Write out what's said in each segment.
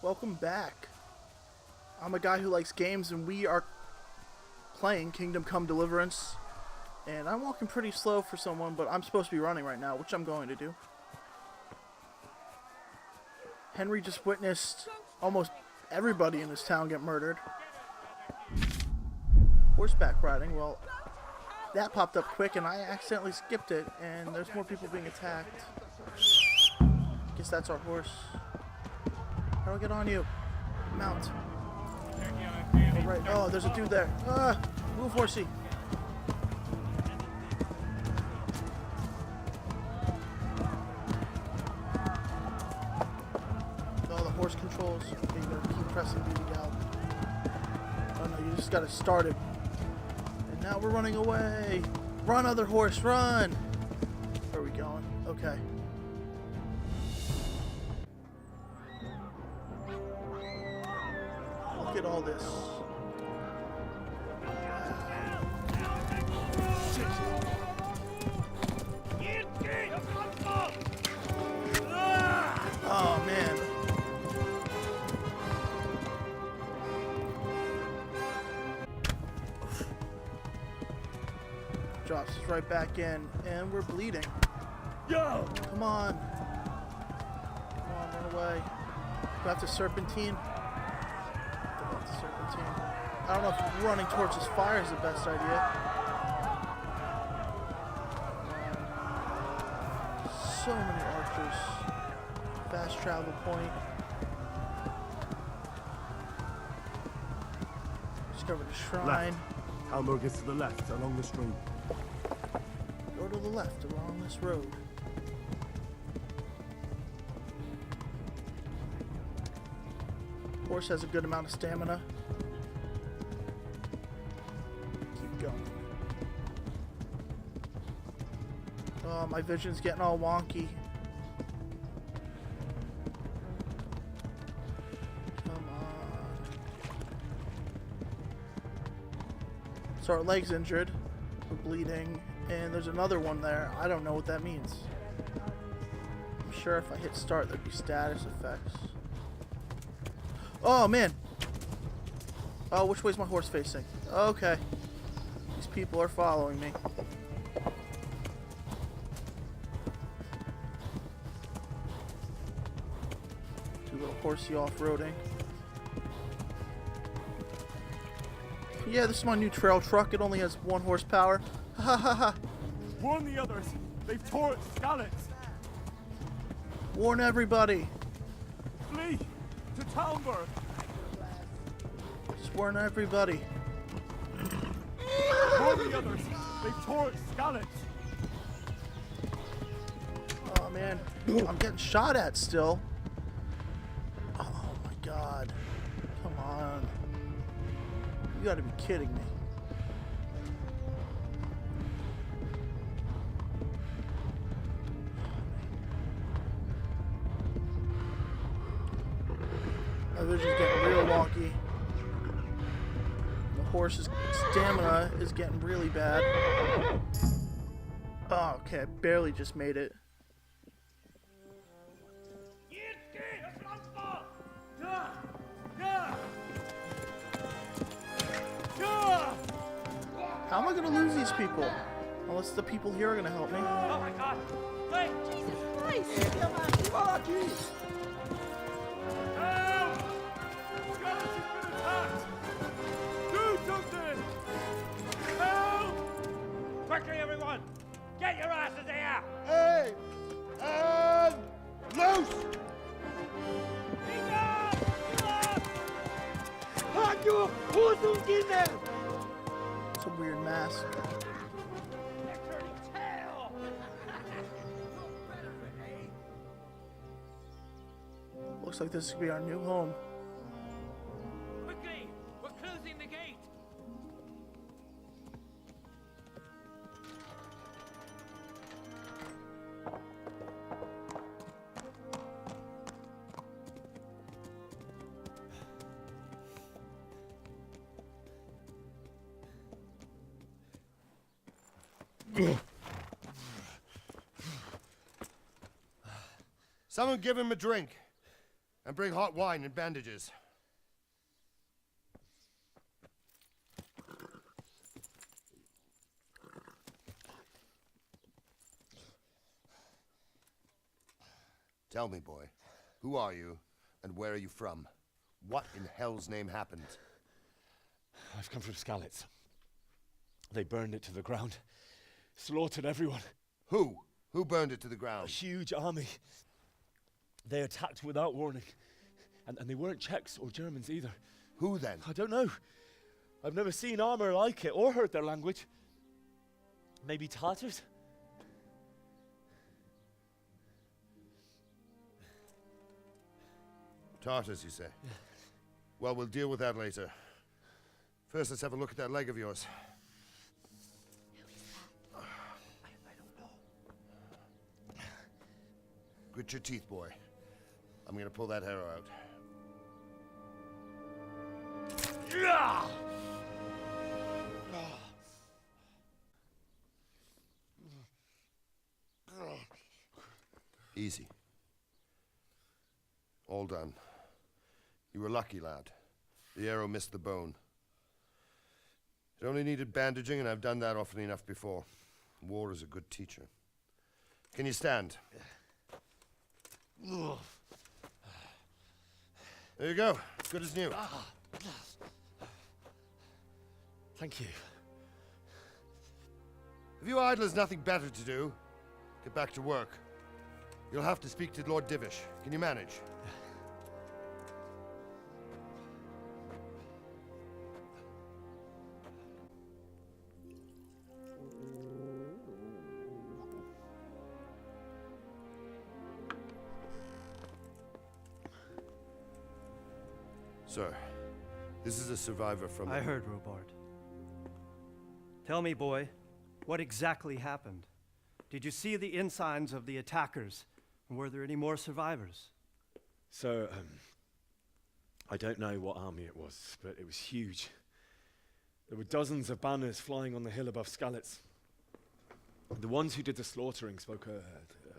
Welcome back. I'm a guy who likes games, and we are playing Kingdom Come Deliverance. And I'm walking pretty slow for someone, but I'm supposed to be running right now, which I'm going to do. Henry just witnessed almost everybody in this town get murdered. Horseback riding, well, that popped up quick and I accidentally skipped it, and there's more people being attacked. Guess that's our horse. How do I get on you? Mount. Oh, right. Oh, there's a dude there. Ah! Move, horsey. Oh, the horse controls. Okay, you gotta keep pressing B to gallop. Oh no, you just gotta start it. And now we're running away. Run, other horse, run! Where are we going? Okay. Look at all this. Oh man. Drops us right back in, and we're bleeding. Yo! Come on. Come on, run away. Do I have to serpentine? I don't know if running towards this fire is the best idea. So many archers. Fast travel point. Discovered a shrine. Left. Halmor gets to the left, along the stream. Go to the left along this road. Horse has a good amount of stamina. Keep going. Oh, my vision's getting all wonky. Come on. So our leg's injured. We're bleeding. And there's another one there. I don't know what that means. I'm sure if I hit start, there'd be status effects. Oh, man. Oh, which way's my horse facing? Okay. These people are following me. Two little horsey off-roading. Yeah, this is my new trail truck. It only has 1 horsepower. Ha ha ha. Warn the others! They've tore at Skalitz! Warn everybody. Flee! To Talmberg! Just warn everybody. Warn the others! They've tore at Skalitz! Oh man, I'm getting shot at still. Oh my god. Come on. You gotta be kidding me. My vision's getting real wonky. The horse's stamina is getting really bad. Oh, okay, I barely just made it. How am I gonna lose these people? Unless the people here are gonna help me. Oh my god! Wait! Jesus Christ! Help! Skalitz has been attacked! Do something! Help! Quickly, everyone! Get your asses here! Hey! And loose! Halt your Hosen inne! It's a weird mask. They're turning tail! Looks like this is gonna be our new home. Quickly! We're closing the gate! Someone give him a drink. And bring hot wine and bandages. Tell me, boy, who are you and where are you from? What in hell's name happened? I've come from Skalitz. They burned it to the ground. Slaughtered everyone. Who? Who burned it to the A ground? huge army. They attacked without warning. And they weren't Czechs or Germans either. Who then? I don't know. I've never seen armor like it or heard their language. Maybe Tatars? Tartars, you say? Well, we'll deal with that later. First, let's have a look at that leg of yours. I don't know. Grit your teeth, boy. I'm gonna pull that arrow out. Easy. All done. You were lucky, lad. The arrow missed the bone. It only needed bandaging, and I've done that often enough before. War is a good teacher. Can you stand? There you go. Good as new. Thank you. If you idlers nothing better to do, get back to work. You'll have to speak to Lord Divish. Can you manage? Sir, this is a survivor from... I heard, Robard. Tell me, boy, what exactly happened? Did you see the ensigns of the attackers? And were there any more survivors? So, I don't know what army it was, but it was huge. There were dozens of banners flying on the hill above Skalitz. The ones who did the slaughtering spoke a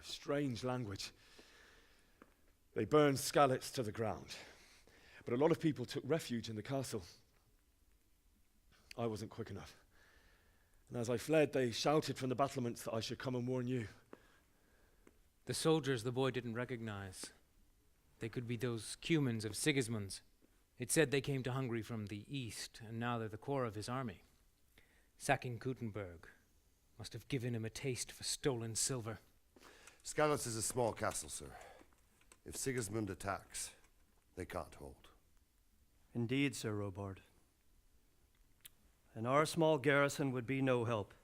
strange language. They burned Skalitz to the ground. But a lot of people took refuge in the castle. I wasn't quick enough. And as I fled, they shouted from the battlements that I should come and warn you. The soldiers the boy didn't recognize. They could be those Cumans of Sigismund's. It said they came to Hungary from the east, and now they're the core of his army. Sacking Gutenberg must have given him a taste for stolen silver. Skalitz is a small castle, sir. If Sigismund attacks, they can't hold. Indeed, Sir Robard. And our small garrison would be no help,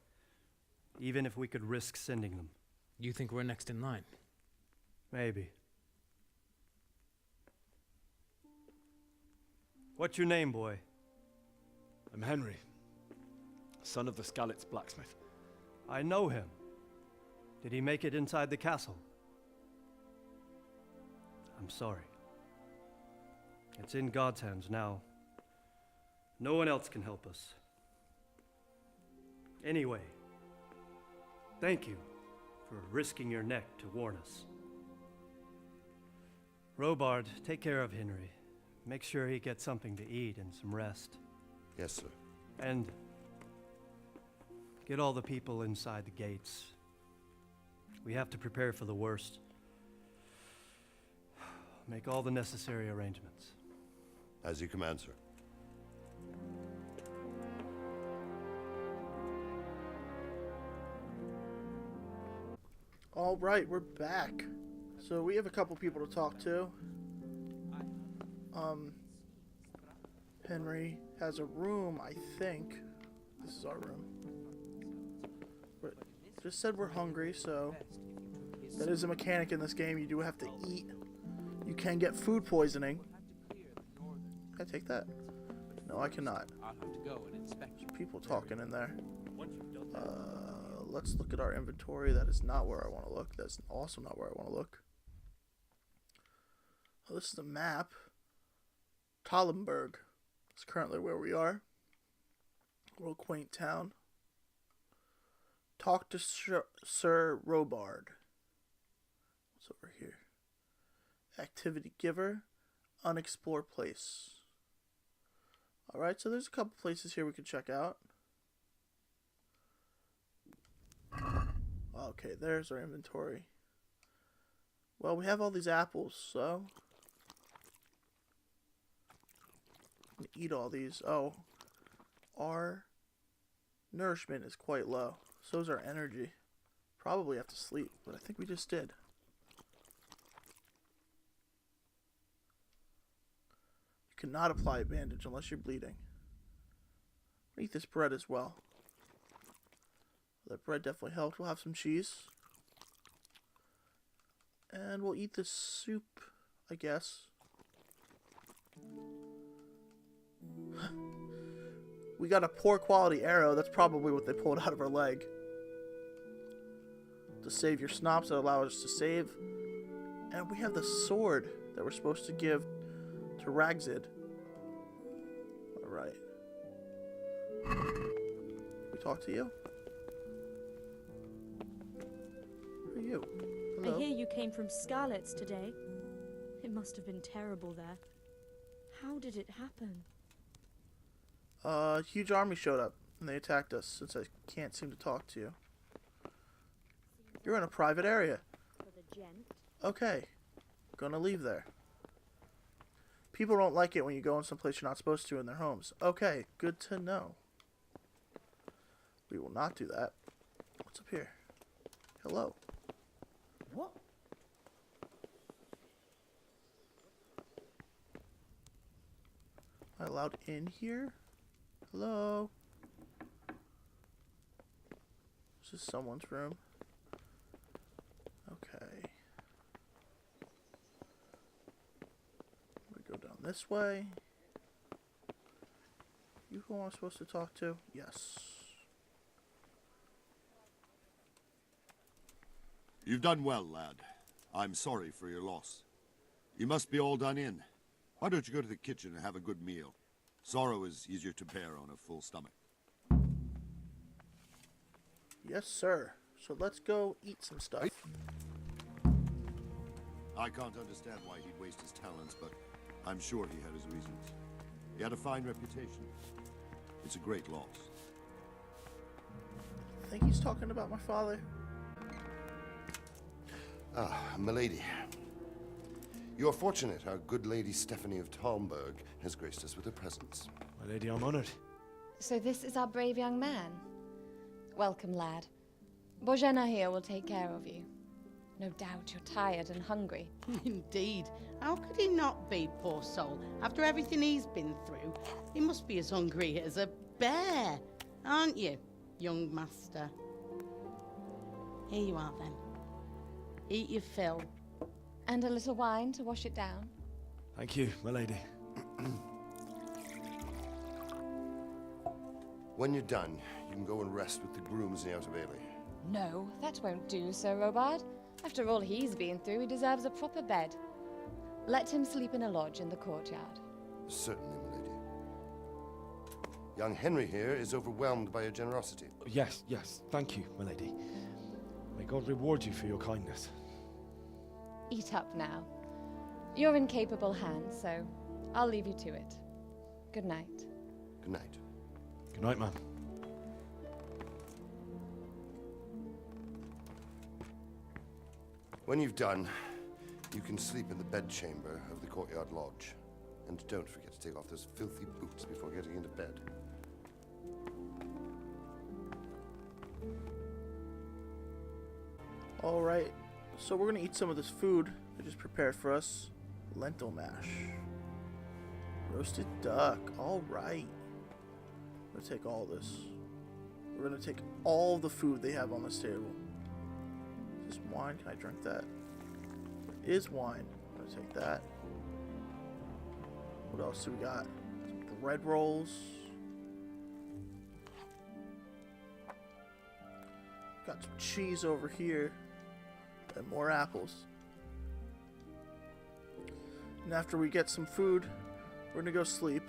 even if we could risk sending them. You think we're next in line? Maybe. What's your name, boy? I'm Henry, son of the Skalitz blacksmith. I know him. Did he make it inside the castle? I'm sorry. It's in God's hands now. No one else can help us. Anyway, thank you for risking your neck to warn us. Robard, take care of Henry. Make sure he gets something to eat and some rest. Yes, sir. And get all the people inside the gates. We have to prepare for the worst. Make all the necessary arrangements. As you command, sir. All right, we're back. So we have a couple people to talk to. Henry has a room, I think. This is our room. But just said we're hungry, so that is a mechanic in this game. You do have to eat. You can get food poisoning. Can I take that? No, I cannot. There's people talking in there. Let's look at our inventory. That is not where I want to look. That's also not where I want to look. Oh, this is a map. Tallenberg is currently where we are. A little quaint town. Talk to Sir Robard. What's over here? Activity giver. unexplored place. Alright, so there's a couple places here we could check out. Okay, there's our inventory. Well, we have all these apples, so... I'm gonna eat all these. Oh. Our nourishment is quite low. So is our energy. Probably have to sleep, but I think we just did. You cannot apply a bandage unless you're bleeding. I'll eat this bread as well. That bread definitely helped. We'll have some cheese. And we'll eat this soup, I guess. We got a poor quality arrow. That's probably what they pulled out of our leg. To save your snops that allow us to save. And we have the sword that we're supposed to give to Ragzid. Alright. We talk to you? Who are you? Hello? I hear you came from Scarlet's today. It must have been terrible there. How did it happen? A huge army showed up, and they attacked us, since I can't seem to talk to you. You're in a private area. For the gent. Okay. Gonna leave there. People don't like it when you go in someplace you're not supposed to in their homes. Okay, good to know. We will not do that. What's up here? Hello. What? Am I allowed in here? Hello? This is someone's room. Okay. We go down this way. You who I'm supposed to talk to? Yes. You've done well, lad. I'm sorry for your loss. You must be all done in. Why don't you go to the kitchen and have a good meal? Sorrow is easier to bear on a full stomach. Yes, sir. So let's go eat some stuff. I can't understand why he'd waste his talents, but I'm sure he had his reasons. He had a fine reputation. It's a great loss. I think he's talking about my father. Ah, milady. You are fortunate our good lady Stephanie of Talmberg has graced us with her presence. My lady, I'm honored. So this is our brave young man. Welcome, lad. Bojena here will take care of you. No doubt you're tired and hungry. Indeed. How could he not be, poor soul? After everything he's been through, he must be as hungry as a bear, aren't you, young master? Here you are, then. Eat your fill. And a little wine to wash it down. Thank you, my lady. When you're done, you can go and rest with the grooms in the Outer Bailey. No, that won't do, Sir Robard. After all he's been through, he deserves a proper bed. Let him sleep in a lodge in the courtyard. Certainly, milady. Young Henry here is overwhelmed by your generosity. Yes, yes, thank you, my lady. May God reward you for your kindness. Eat up now. You're in capable hands, so I'll leave you to it. Good night. Good night. Good night, ma'am. When you've done, you can sleep in the bedchamber of the courtyard lodge. And don't forget to take off those filthy boots before getting into bed. Alright, so we're gonna eat some of this food they just prepared for us. Lentil mash. Roasted duck. Alright. I'm gonna take all this. We're gonna take all the food they have on this table. Is this wine? Can I drink that? It is wine. I'm gonna take that. What else do we got? Some bread rolls. Got some cheese over here. And more apples. And after we get some food, we're gonna go sleep.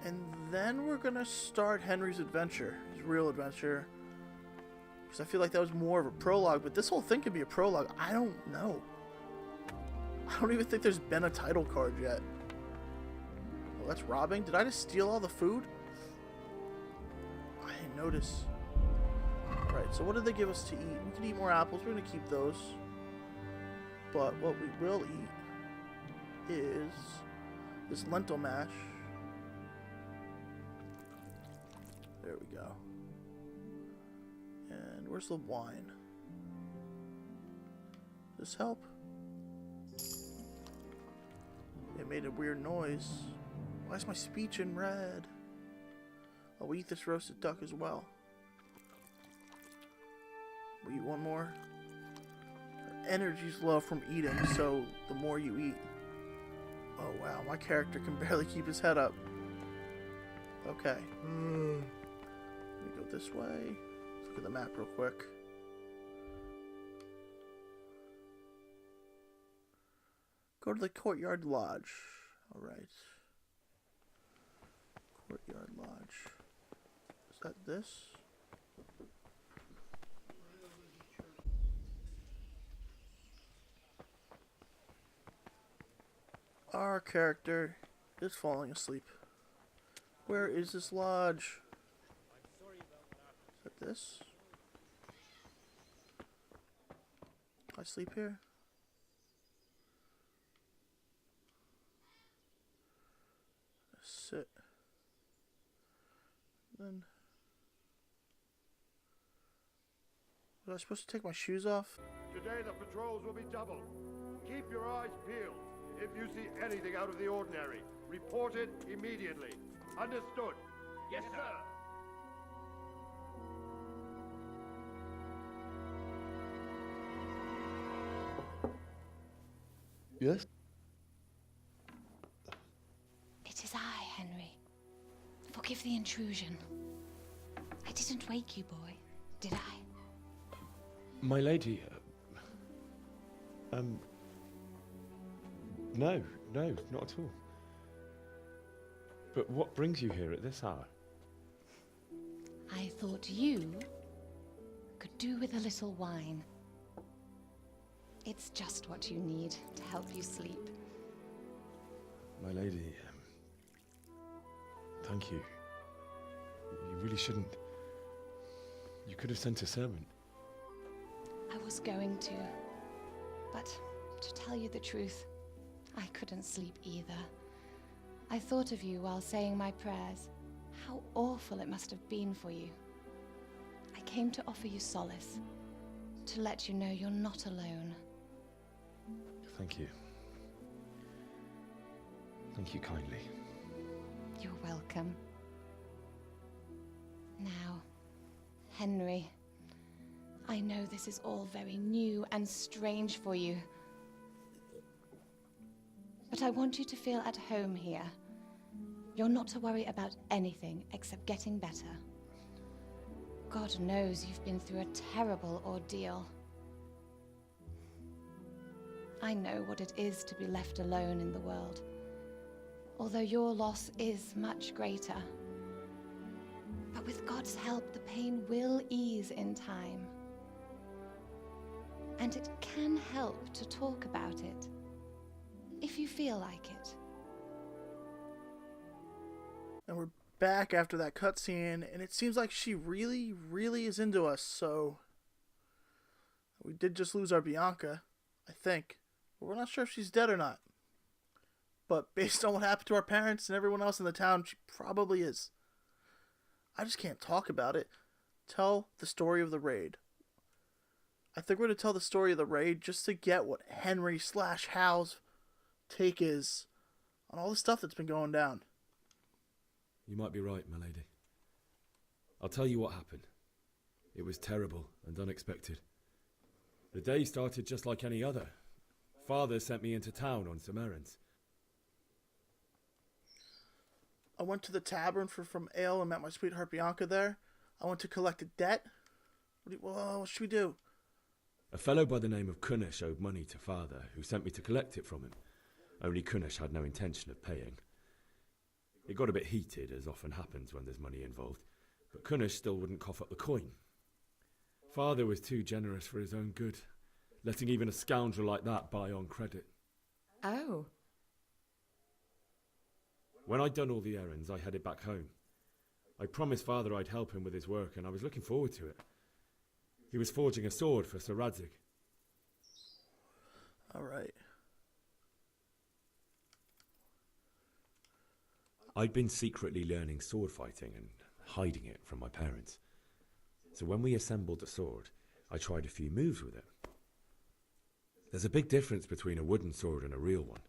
And then we're gonna start Henry's adventure, his real adventure. Because I feel like that was more of a prologue, but this whole thing could be a prologue. I don't know. I don't even think there's been a title card yet. Oh, that's robbing? Did I just steal all the food? I didn't notice. Alright, so what did they give us to eat? We can eat more apples. We're going to keep those. But what we will eat is this lentil mash. There we go. And where's the wine? Does this help? It made a weird noise. Why is my speech in red? I'll eat this roasted duck as well. We'll eat one more. Our energy's low from eating, so the more you eat. Oh wow, my character can barely keep his head up. Okay. Let me go this way. Let's look at the map real quick. Go to the Courtyard Lodge. Alright. Courtyard Lodge. Is that this? Our character is falling asleep. Where is this lodge? Is that this? I sleep here? Sit. Then was I supposed to take my shoes off? Today the patrols will be doubled. Keep your eyes peeled. If you see anything out of the ordinary, report it immediately. Understood? Yes, sir. Yes? It is I, Henry. Forgive the intrusion. I didn't wake you, boy, did I? My lady, no, not at all. But what brings you here at this hour? I thought you could do with a little wine. It's just what you need to help you sleep. My lady, thank you. You really shouldn't. You could have sent a servant. I was going to, but to tell you the truth, I couldn't sleep either. I thought of you while saying my prayers. How awful it must have been for you. I came to offer you solace, to let you know you're not alone. Thank you. Thank you kindly. You're welcome. Now, Henry, I know this is all very new and strange for you. But I want you to feel at home here. You're not to worry about anything except getting better. God knows you've been through a terrible ordeal. I know what it is to be left alone in the world, although your loss is much greater. But with God's help, the pain will ease in time. And it can help to talk about it, if you feel like it. And we're back after that cutscene, and it seems like she really, really is into us, so we did just lose our Bianca, I think. But we're not sure if she's dead or not. But based on what happened to our parents and everyone else in the town, she probably is. I just can't talk about it. Tell the story of the raid. I think we're going to tell the story of the raid just to get what Henry/Hal's take is on all the stuff that's been going down. You might be right, my lady. I'll tell you what happened. It was terrible and unexpected. The day started just like any other. Father sent me into town on some errands. I went to the tavern for some ale and met my sweetheart Bianca there. I went to collect a debt. What should we do? A fellow by the name of Kunish owed money to Father, who sent me to collect it from him. Only Kunish had no intention of paying. It got a bit heated, as often happens when there's money involved, but Kunish still wouldn't cough up the coin. Father was too generous for his own good, letting even a scoundrel like that buy on credit. Oh. When I'd done all the errands, I headed back home. I promised Father I'd help him with his work, and I was looking forward to it. He was forging a sword for Sir Radzig. All right. I'd been secretly learning sword fighting and hiding it from my parents. So when we assembled the sword, I tried a few moves with it. There's a big difference between a wooden sword and a real one.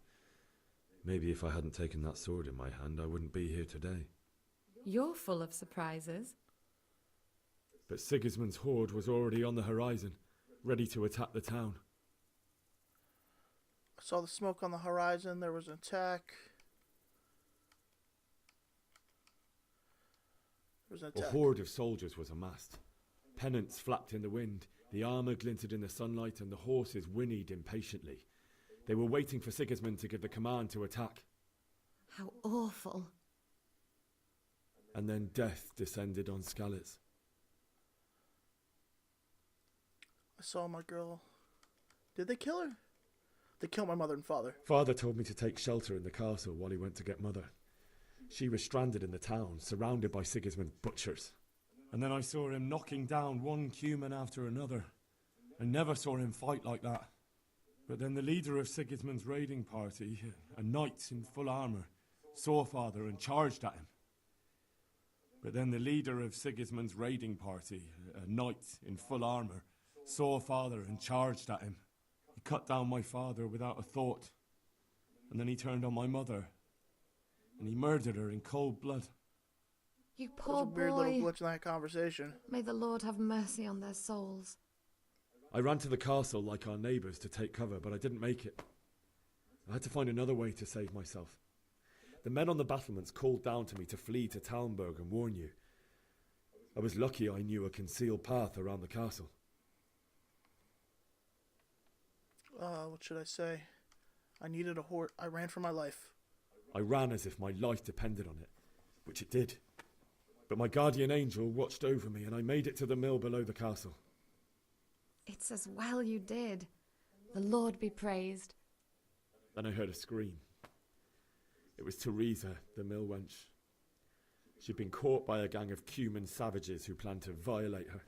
Maybe if I hadn't taken that sword in my hand, I wouldn't be here today. You're full of surprises. But Sigismund's horde was already on the horizon, ready to attack the town. I saw the smoke on the horizon. There was an attack. A horde of soldiers was amassed. Pennants flapped in the wind, the armour glinted in the sunlight, and the horses whinnied impatiently. They were waiting for Sigismund to give the command to attack. How awful. And then death descended on Skalitz. I saw my girl. Did they kill her? They killed my mother and father. Father told me to take shelter in the castle while he went to get Mother. She was stranded in the town, surrounded by Sigismund's butchers. And then I saw him knocking down one human after another. I never saw him fight like that. But then the leader of Sigismund's raiding party, a knight in full armour, saw Father and charged at him. But then the leader of Sigismund's raiding party, a knight in full armour, saw Father and charged at him. He cut down my father without a thought. And then he turned on my mother. And he murdered her in cold blood. You poor boy. Weird little glitch in that conversation. May the Lord have mercy on their souls. I ran to the castle like our neighbours to take cover, but I didn't make it. I had to find another way to save myself. The men on the battlements called down to me to flee to Talmberg and warn you. I was lucky I knew a concealed path around the castle. What should I say? I needed a horse. I ran for my life. I ran as if my life depended on it, which it did. But my guardian angel watched over me and I made it to the mill below the castle. It's as well you did. The Lord be praised. Then I heard a scream. It was Teresa, the mill wench. She'd been caught by a gang of Cuman savages who planned to violate her.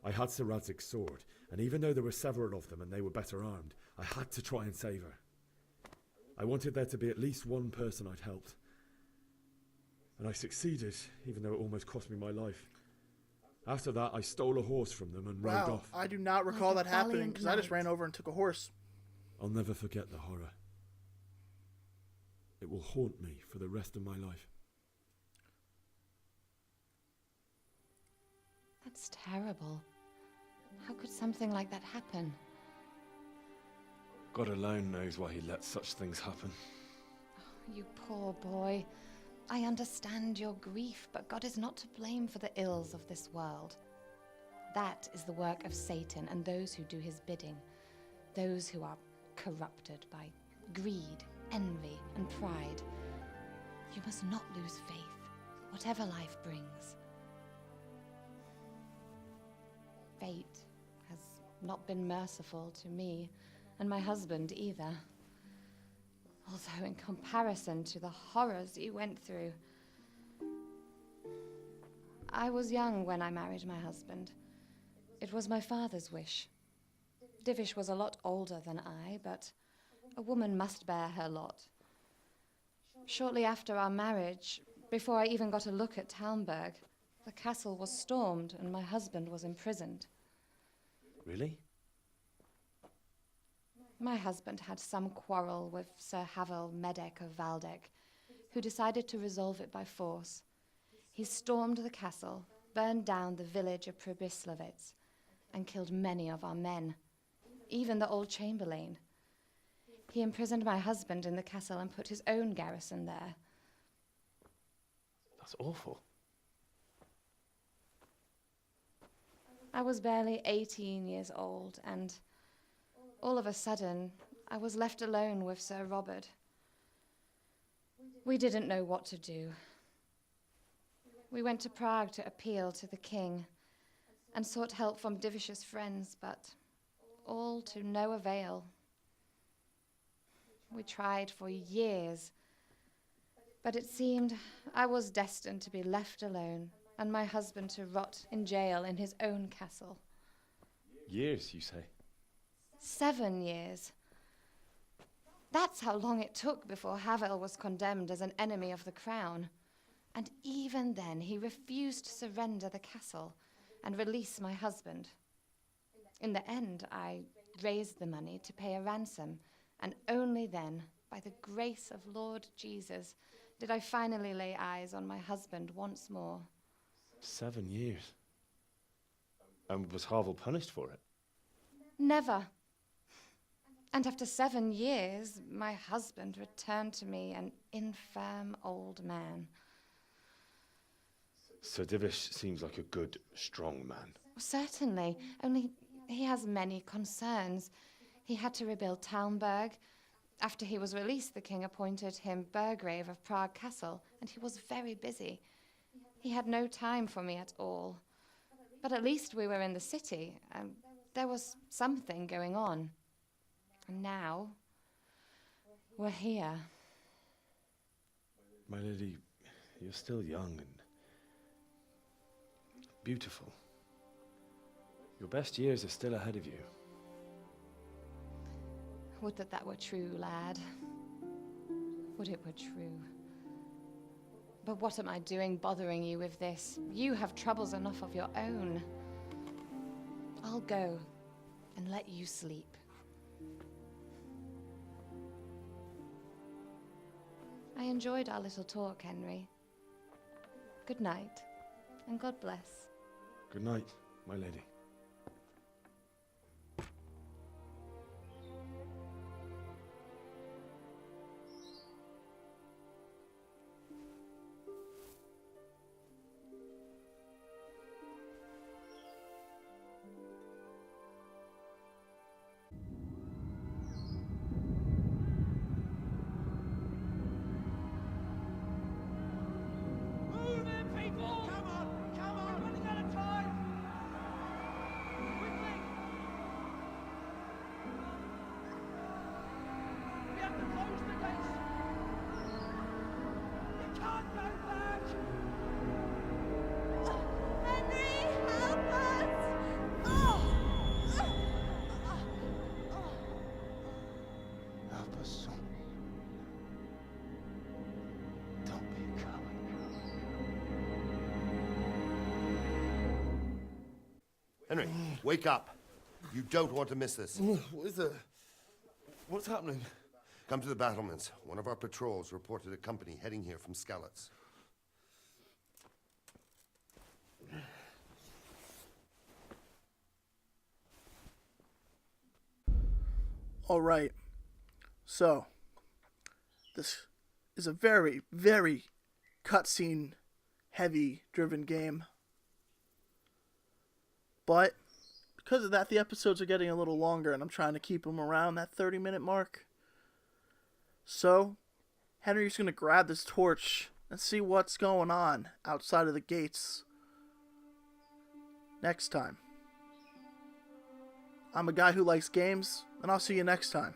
I had Sir Radzig's sword, and even though there were several of them and they were better armed, I had to try and save her. I wanted there to be at least one person I'd helped. And I succeeded, even though it almost cost me my life. After that, I stole a horse from them and rode off. I do not recall that happening, because I just ran over and took a horse. I'll never forget the horror. It will haunt me for the rest of my life. That's terrible. How could something like that happen? God alone knows why he lets such things happen. Oh, you poor boy. I understand your grief, but God is not to blame for the ills of this world. That is the work of Satan and those who do his bidding. Those who are corrupted by greed, envy, and pride. You must not lose faith, whatever life brings. Fate has not been merciful to me, and my husband either. Although in comparison to the horrors you went through. I was young when I married my husband. It was my father's wish. Divish was a lot older than I, but a woman must bear her lot. Shortly after our marriage, before I even got a look at Talmberg, the castle was stormed and my husband was imprisoned. Really? My husband had some quarrel with Sir Havel Medek of Valdek, who decided to resolve it by force. He stormed the castle, burned down the village of Pribyslavitz, and killed many of our men, even the old chamberlain. He imprisoned my husband in the castle and put his own garrison there. That's awful. I was barely 18 years old, and all of a sudden, I was left alone with Sir Robert. We didn't know what to do. We went to Prague to appeal to the king and sought help from Divish's friends, but all to no avail. We tried for years. But it seemed I was destined to be left alone, and my husband to rot in jail in his own castle. Years, you say? 7 years. That's how long it took before Havel was condemned as an enemy of the crown. And even then, he refused to surrender the castle and release my husband. In the end, I raised the money to pay a ransom, and only then, by the grace of Lord Jesus, did I finally lay eyes on my husband once more. 7 years? And was Havel punished for it? Never. And after 7 years, my husband returned to me an infirm old man. Sir Divish seems like a good, strong man. Certainly, only he has many concerns. He had to rebuild Talmberg. After he was released, the king appointed him Burgrave of Prague Castle, and he was very busy. He had no time for me at all. But at least we were in the city, and there was something going on. And now, we're here. My lady, you're still young and beautiful. Your best years are still ahead of you. Would that that were true, lad. Would it were true. But what am I doing bothering you with this? You have troubles enough of your own. I'll go and let you sleep. I enjoyed our little talk, Henry. Good night, and God bless. Good night, my lady. Move in, people! Come on! Come on! We're running out of time! Quickly! We have to close the gates! You can't go back! Henry, help us! Help us, son. Don't be a coward. Henry, wake up. You don't want to miss this. What is it? What's happening? Come to the battlements. One of our patrols reported a company heading here from Skalitz. All right. So, this is a very, very cutscene heavy driven game. But because of that, the episodes are getting a little longer, and I'm trying to keep them around that 30-minute mark. So, Henry's going to grab this torch and see what's going on outside of the gates next time. I'm a guy who likes games, and I'll see you next time.